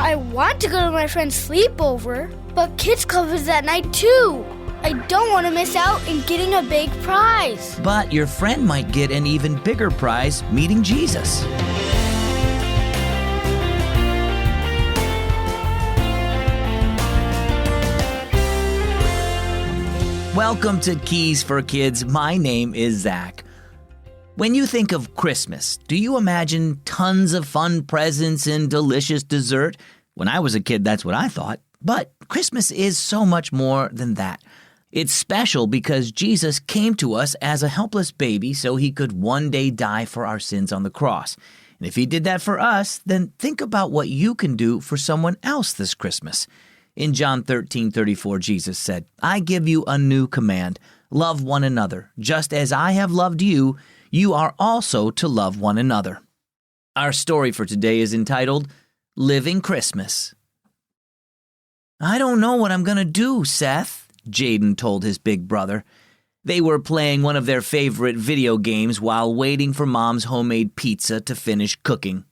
I want to go to my friend's sleepover, but Kids Club is at night too. I don't want to miss out in getting a big prize. But your friend might get an even bigger prize, meeting Jesus. Welcome to Keys for Kids. My name is Zach. When you think of Christmas, do you imagine tons of fun presents and delicious dessert? When I was a kid, that's what I thought. But Christmas is so much more than that. It's special because Jesus came to us as a helpless baby so he could one day die for our sins on the cross. And if he did that for us, then think about what you can do for someone else this Christmas. In John 13:34, Jesus said, "I give you a new command. Love one another. Just as I have loved you, you are also to love one another." Our story for today is entitled, Living Christmas. "I don't know what I'm going to do, Seth," Jaden told his big brother. They were playing one of their favorite video games while waiting for Mom's homemade pizza to finish cooking.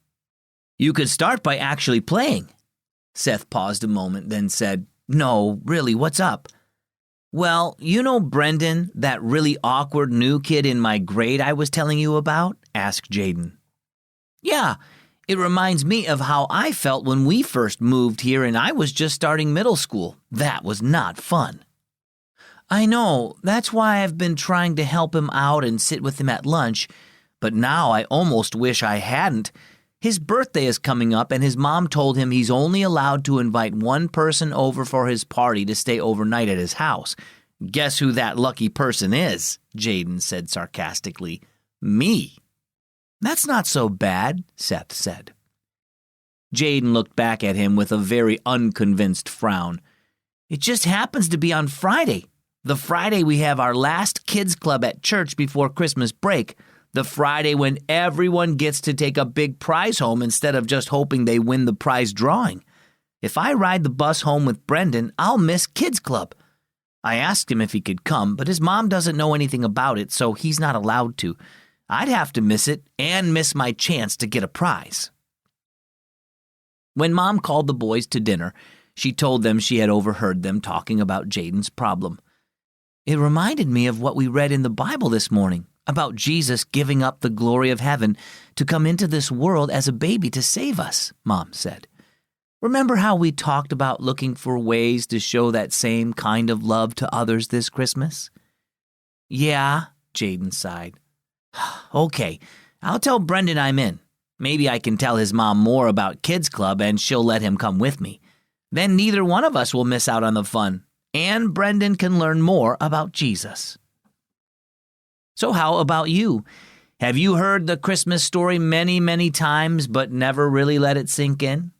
"You could start by actually playing." Seth paused a moment, then said, "No, really, what's up?" "Well, you know Brenden, that really awkward new kid in my grade I was telling you about?" asked Jaden. "Yeah, it reminds me of how I felt when we first moved here and I was just starting middle school. That was not fun." "I know, that's why I've been trying to help him out and sit with him at lunch, but now I almost wish I hadn't. His birthday is coming up, and his mom told him he's only allowed to invite one person over for his party to stay overnight at his house. Guess who that lucky person is?" Jaden said sarcastically. "Me." "That's not so bad," Seth said. Jaden looked back at him with a very unconvinced frown. "It just happens to be on Friday. The Friday we have our last kids club at church before Christmas break. The Friday when everyone gets to take a big prize home instead of just hoping they win the prize drawing. If I ride the bus home with Brenden, I'll miss Kids Club. I asked him if he could come, but his mom doesn't know anything about it, so he's not allowed to. I'd have to miss it and miss my chance to get a prize." When Mom called the boys to dinner, she told them she had overheard them talking about Jaden's problem. "It reminded me of what we read in the Bible this morning, about Jesus giving up the glory of heaven to come into this world as a baby to save us," Mom said. "Remember how we talked about looking for ways to show that same kind of love to others this Christmas?" "Yeah," Jaden sighed. "Okay, I'll tell Brenden I'm in. Maybe I can tell his mom more about Kids Club and she'll let him come with me. Then neither one of us will miss out on the fun, and Brenden can learn more about Jesus." So how about you? Have you heard the Christmas story many, many times but never really let it sink in?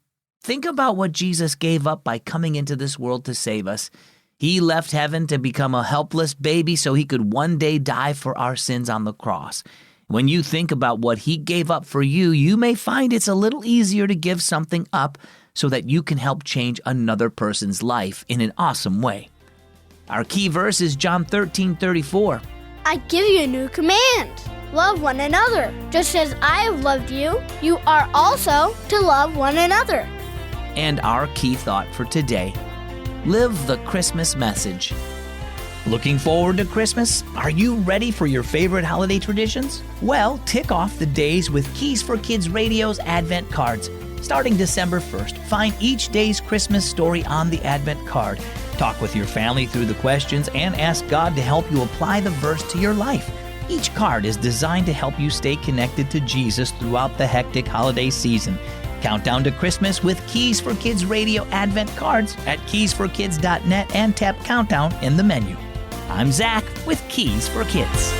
Think about what Jesus gave up by coming into this world to save us. He left heaven to become a helpless baby so he could one day die for our sins on the cross. When you think about what he gave up for you, you may find it's a little easier to give something up so that you can help change another person's life in an awesome way. Our key verse is John 13:34. I give you a new command. Love one another. Just as I have loved you, you are also to love one another. And our key thought for today, live the Christmas message. Looking forward to Christmas? Are you ready for your favorite holiday traditions? Well, tick off the days with Keys for Kids Radio's Advent cards. Starting December 1st, find each day's Christmas story on the Advent card. Talk with your family through the questions and ask God to help you apply the verse to your life. Each card is designed to help you stay connected to Jesus throughout the hectic holiday season. Countdown to Christmas with Keys for Kids Radio Advent cards at keysforkids.net and tap Countdown in the menu. I'm Zach with Keys for Kids.